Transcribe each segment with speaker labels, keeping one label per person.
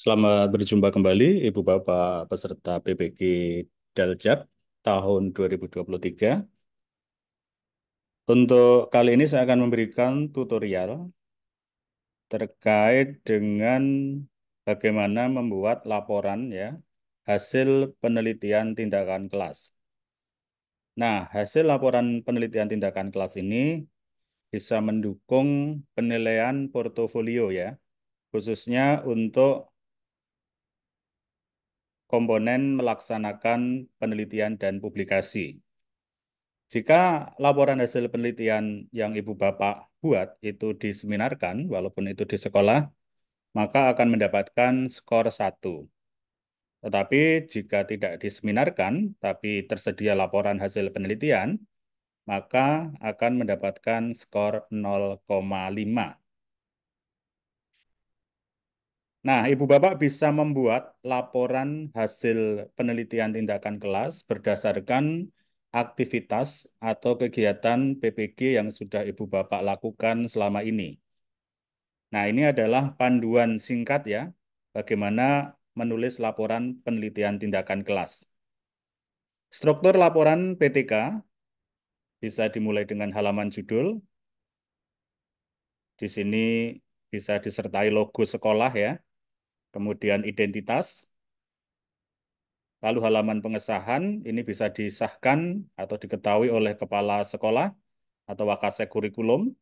Speaker 1: Selamat berjumpa kembali Ibu Bapak peserta PPG Daljab tahun 2023. Untuk kali ini saya akan memberikan tutorial terkait dengan bagaimana membuat laporan ya hasil penelitian tindakan kelas. Nah, hasil laporan penelitian tindakan kelas ini bisa mendukung penilaian portofolio ya, khususnya untuk komponen melaksanakan penelitian dan publikasi. Jika laporan hasil penelitian yang Ibu Bapak buat itu diseminarkan, walaupun itu di sekolah, maka akan mendapatkan skor 1. Tetapi jika tidak diseminarkan, tapi tersedia laporan hasil penelitian, maka akan mendapatkan skor 0,5. Nah, Ibu Bapak bisa membuat laporan hasil penelitian tindakan kelas berdasarkan aktivitas atau kegiatan PPG yang sudah Ibu Bapak lakukan selama ini. Nah, ini adalah panduan singkat ya, bagaimana menulis laporan penelitian tindakan kelas. Struktur laporan PTK bisa dimulai dengan halaman judul. Di sini bisa disertai logo sekolah ya, kemudian identitas. Lalu halaman pengesahan ini bisa disahkan atau diketahui oleh kepala sekolah atau wakasek kurikulum.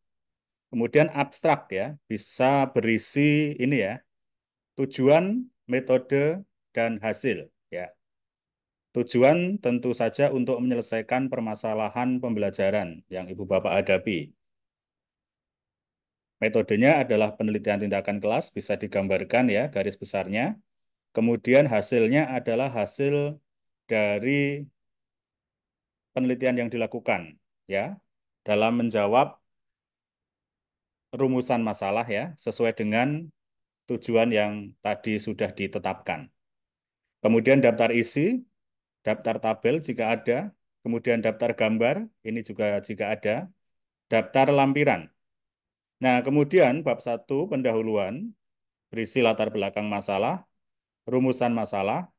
Speaker 1: Kemudian abstrak ya, bisa berisi ini ya, tujuan, metode, dan hasil ya. Tujuan tentu saja untuk menyelesaikan permasalahan pembelajaran yang Ibu Bapak hadapi. Metodenya adalah penelitian tindakan kelas, bisa digambarkan ya garis besarnya. Kemudian hasilnya adalah hasil dari penelitian yang dilakukan ya dalam menjawab rumusan masalah ya sesuai dengan tujuan yang tadi sudah ditetapkan. Kemudian daftar isi, daftar tabel jika ada, kemudian daftar gambar, ini juga jika ada, daftar lampiran. Nah, kemudian bab 1 pendahuluan berisi latar belakang masalah, rumusan masalah,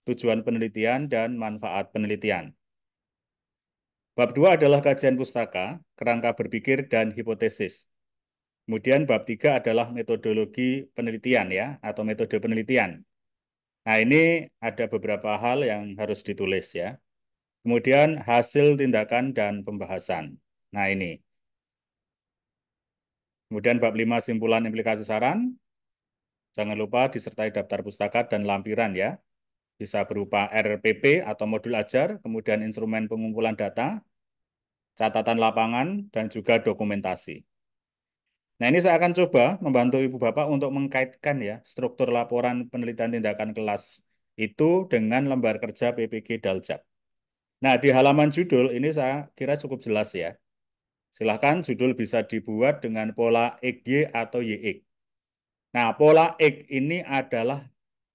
Speaker 1: tujuan penelitian dan manfaat penelitian. Bab 2 adalah kajian pustaka, kerangka berpikir dan hipotesis. Kemudian bab 3 adalah metodologi penelitian ya atau metode penelitian. Nah, ini ada beberapa hal yang harus ditulis ya. Kemudian hasil tindakan dan pembahasan. Nah, ini. Kemudian bab 5 simpulan implikasi saran. Jangan lupa disertai daftar pustaka dan lampiran ya. Bisa berupa RPP atau modul ajar, kemudian instrumen pengumpulan data, catatan lapangan, dan juga dokumentasi. Nah, ini saya akan coba membantu Ibu Bapak untuk mengkaitkan ya struktur laporan penelitian tindakan kelas itu dengan lembar kerja PPG Daljab. Nah, di halaman judul ini saya kira cukup jelas ya. Silahkan judul bisa dibuat dengan pola XY atau YX. Nah, pola X ini adalah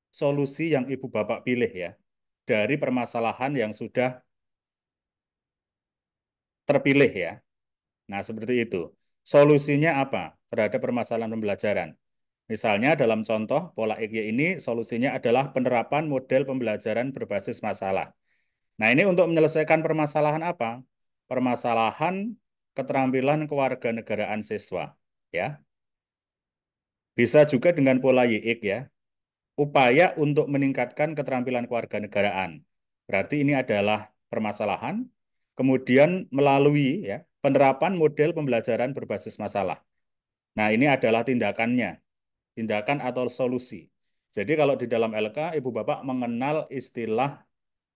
Speaker 1: solusi yang Ibu Bapak pilih ya dari permasalahan yang sudah terpilih ya. Nah, seperti itu. Solusinya apa terhadap permasalahan pembelajaran? Misalnya dalam contoh pola XY ini solusinya adalah penerapan model pembelajaran berbasis masalah. Nah, ini untuk menyelesaikan permasalahan apa? Permasalahan keterampilan kewarganegaraan siswa, ya. Bisa juga dengan pola YX ya. Upaya untuk meningkatkan keterampilan kewarganegaraan. Berarti ini adalah permasalahan, kemudian melalui ya penerapan model pembelajaran berbasis masalah. Nah, ini adalah tindakannya, tindakan atau solusi. Jadi kalau di dalam LK, Ibu Bapak mengenal istilah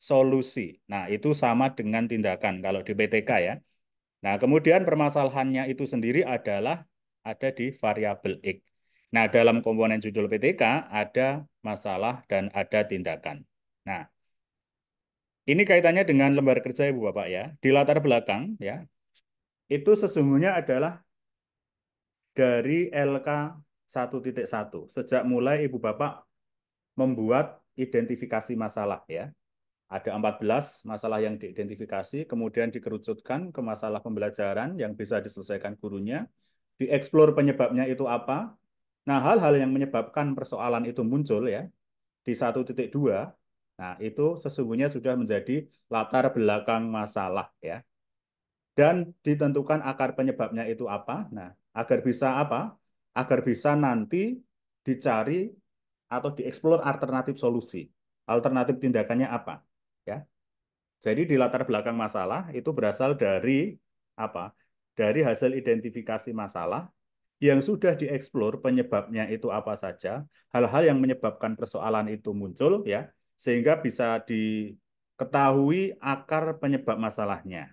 Speaker 1: solusi. Nah, itu sama dengan tindakan kalau di PTK ya. Nah, kemudian permasalahannya itu sendiri adalah ada di variabel X. Nah, dalam komponen judul PTK ada masalah dan ada tindakan. Nah, ini kaitannya dengan lembar kerja Ibu Bapak ya. Di latar belakang ya, itu sesungguhnya adalah dari LK 1.1. Sejak mulai Ibu Bapak membuat identifikasi masalah ya. Ada 14 masalah yang diidentifikasi, kemudian dikerucutkan ke masalah pembelajaran yang bisa diselesaikan gurunya, dieksplor penyebabnya itu apa, Nah, hal-hal yang menyebabkan persoalan itu muncul ya di 1.2, nah itu sesungguhnya sudah menjadi latar belakang masalah ya. Dan ditentukan akar penyebabnya itu apa. Nah, agar bisa apa? Agar bisa nanti dicari atau dieksplor alternatif solusi. Alternatif tindakannya apa? Ya. Jadi di latar belakang masalah itu berasal dari apa? Dari hasil identifikasi masalah yang sudah dieksplor penyebabnya itu apa saja, hal-hal yang menyebabkan persoalan itu muncul ya, sehingga bisa diketahui akar penyebab masalahnya.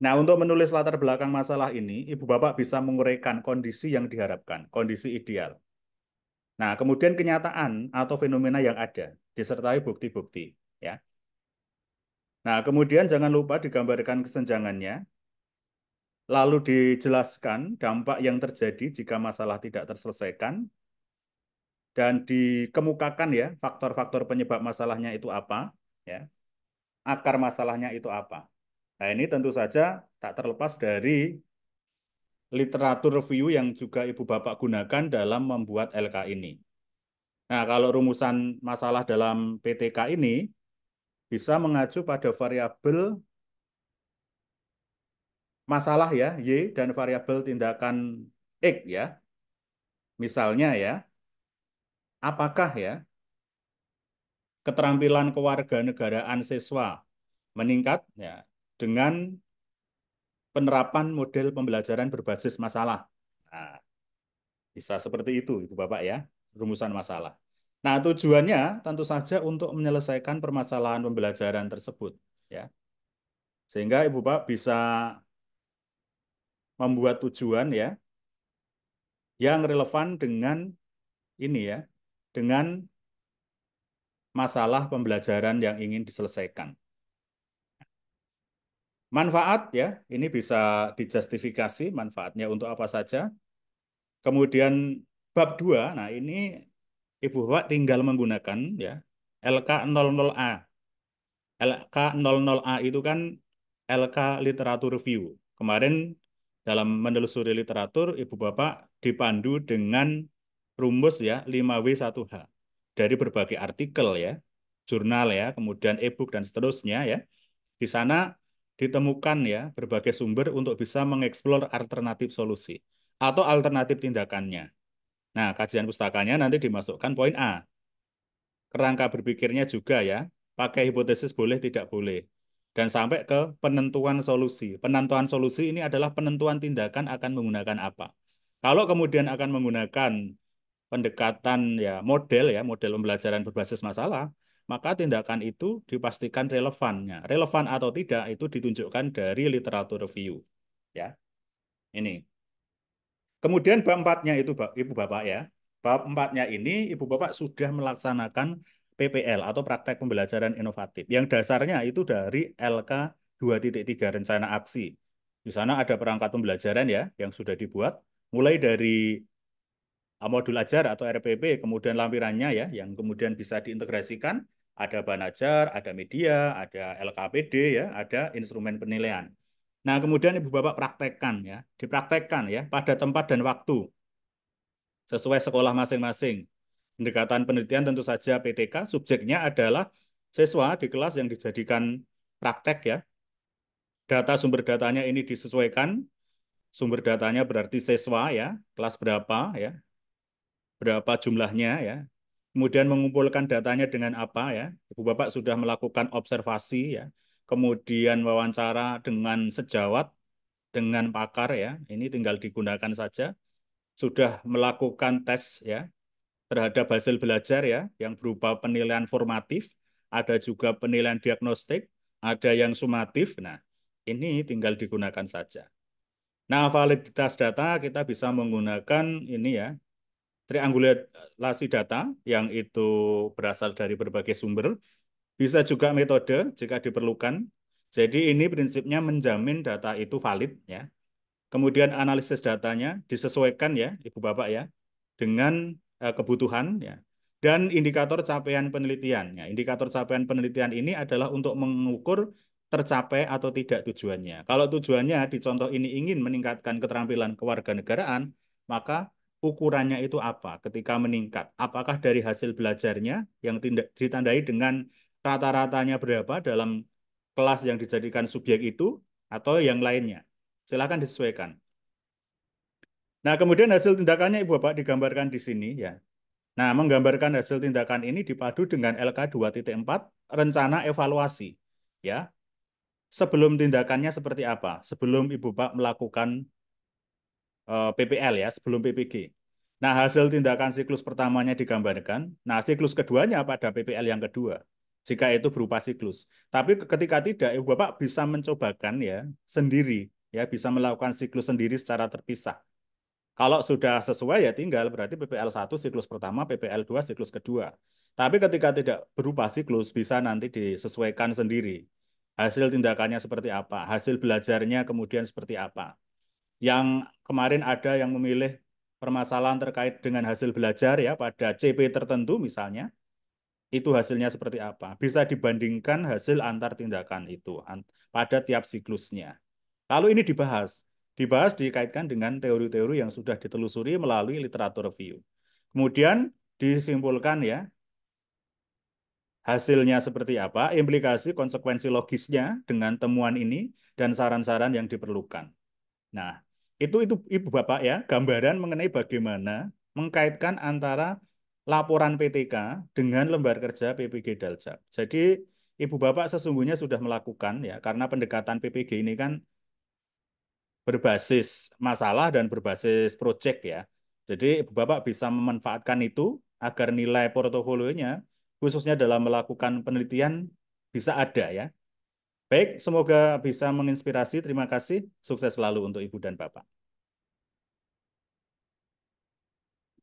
Speaker 1: Nah, untuk menulis latar belakang masalah ini, Ibu Bapak bisa menguraikan kondisi yang diharapkan, kondisi ideal. Nah, kemudian kenyataan atau fenomena yang ada, disertai bukti-bukti. Ya. Nah, kemudian jangan lupa digambarkan kesenjangannya, lalu dijelaskan dampak yang terjadi jika masalah tidak terselesaikan, dan dikemukakan ya faktor-faktor penyebab masalahnya itu apa, ya, akar masalahnya itu apa. Nah, ini tentu saja tak terlepas dari literatur review yang juga Ibu Bapak gunakan dalam membuat LK ini. Nah, kalau rumusan masalah dalam PTK ini bisa mengacu pada variabel masalah ya, Y, dan variabel tindakan X ya. Misalnya ya, apakah ya keterampilan kewarganegaraan siswa meningkat ya dengan penerapan model pembelajaran berbasis masalah. Nah, bisa seperti itu, Ibu Bapak ya, rumusan masalah. Nah, tujuannya tentu saja untuk menyelesaikan permasalahan pembelajaran tersebut, ya. Sehingga Ibu Bapak bisa membuat tujuan ya yang relevan dengan ini ya, dengan masalah pembelajaran yang ingin diselesaikan. Manfaat ya, ini bisa dijustifikasi manfaatnya untuk apa saja. Kemudian bab 2, nah ini Ibu Bapak tinggal menggunakan ya LK00A. LK00A itu kan LK literatur review. Kemarin dalam menelusuri literatur, Ibu Bapak dipandu dengan rumus ya 5W1H dari berbagai artikel ya, jurnal ya, kemudian e-book dan seterusnya ya. Di sana ditemukan ya berbagai sumber untuk bisa mengeksplor alternatif solusi atau alternatif tindakannya. Nah, kajian pustakanya nanti dimasukkan poin A. Kerangka berpikirnya juga ya, pakai hipotesis boleh tidak boleh. Dan sampai ke penentuan solusi. Penentuan solusi ini adalah penentuan tindakan akan menggunakan apa. Kalau kemudian akan menggunakan pendekatan ya model pembelajaran berbasis masalah, maka tindakan itu dipastikan relevannya. Relevan atau tidak itu ditunjukkan dari literatur review. Ya, ini. Kemudian bab 4-nya itu Ibu Bapak ya. Bab 4-nya ini Ibu Bapak sudah melaksanakan PPL atau praktek pembelajaran inovatif. Yang dasarnya itu dari LK 2.3 rencana aksi. Di sana ada perangkat pembelajaran ya yang sudah dibuat mulai dari modul ajar atau RPP, kemudian lampirannya ya yang kemudian bisa diintegrasikan, ada bahan ajar, ada media, ada LKPD ya, ada instrumen penilaian. Nah, kemudian Ibu Bapak praktekkan ya, dipraktekkan ya pada tempat dan waktu sesuai sekolah masing-masing. Pendekatan penelitian tentu saja PTK, subjeknya adalah siswa di kelas yang dijadikan praktek ya. Data sumber datanya ini disesuaikan, sumber datanya berarti siswa ya, kelas berapa ya, berapa jumlahnya ya. Kemudian mengumpulkan datanya dengan apa ya. Ibu Bapak sudah melakukan observasi ya. Kemudian wawancara dengan sejawat, dengan pakar ya. Ini tinggal digunakan saja. Sudah melakukan tes ya terhadap hasil belajar ya yang berupa penilaian formatif, ada juga penilaian diagnostik, ada yang sumatif. Nah, ini tinggal digunakan saja. Nah, validitas data kita bisa menggunakan ini ya, triangulasi data yang itu berasal dari berbagai sumber, bisa juga metode jika diperlukan. Jadi ini prinsipnya menjamin data itu valid ya. Kemudian analisis datanya disesuaikan ya, Ibu Bapak ya, dengan kebutuhan ya. Dan indikator capaian penelitian. Ya, indikator capaian penelitian ini adalah untuk mengukur tercapai atau tidak tujuannya. Kalau tujuannya di contoh ini ingin meningkatkan keterampilan kewarganegaraan, maka ukurannya itu apa ketika meningkat? Apakah dari hasil belajarnya yang ditandai dengan rata-ratanya berapa dalam kelas yang dijadikan subjek itu atau yang lainnya? Silakan disesuaikan. Nah, kemudian hasil tindakannya Ibu Bapak digambarkan di sini ya. Nah, menggambarkan hasil tindakan ini dipadu dengan LK 2.4 rencana evaluasi ya. Sebelum tindakannya seperti apa? Sebelum Ibu Bapak melakukan PPL ya, sebelum PPG. Nah, hasil tindakan siklus pertamanya digambarkan. Nah, siklus keduanya pada PPL yang kedua. Jika itu berupa siklus. Tapi ketika tidak, Ibu Bapak bisa mencobakan ya sendiri, ya bisa melakukan siklus sendiri secara terpisah. Kalau sudah sesuai ya tinggal berarti PPL 1 siklus pertama, PPL 2 siklus kedua. Tapi ketika tidak berupa siklus bisa nanti disesuaikan sendiri. Hasil tindakannya seperti apa, hasil belajarnya kemudian seperti apa. Yang kemarin ada yang memilih permasalahan terkait dengan hasil belajar ya pada CP tertentu misalnya, itu hasilnya seperti apa. Bisa dibandingkan hasil antar tindakan itu pada tiap siklusnya. Lalu ini dibahas dikaitkan dengan teori-teori yang sudah ditelusuri melalui literatur review. Kemudian disimpulkan ya hasilnya seperti apa, implikasi konsekuensi logisnya dengan temuan ini dan saran-saran yang diperlukan. Nah, itu Ibu Bapak ya, gambaran mengenai bagaimana mengkaitkan antara laporan PTK dengan lembar kerja PPG Daljab. Jadi Ibu Bapak sesungguhnya sudah melakukan ya, karena pendekatan PPG ini kan berbasis masalah dan berbasis proyek ya. Jadi Ibu Bapak bisa memanfaatkan itu agar nilai portofolionya khususnya dalam melakukan penelitian bisa ada ya. Baik, semoga bisa menginspirasi. Terima kasih. Sukses selalu untuk Ibu dan Bapak.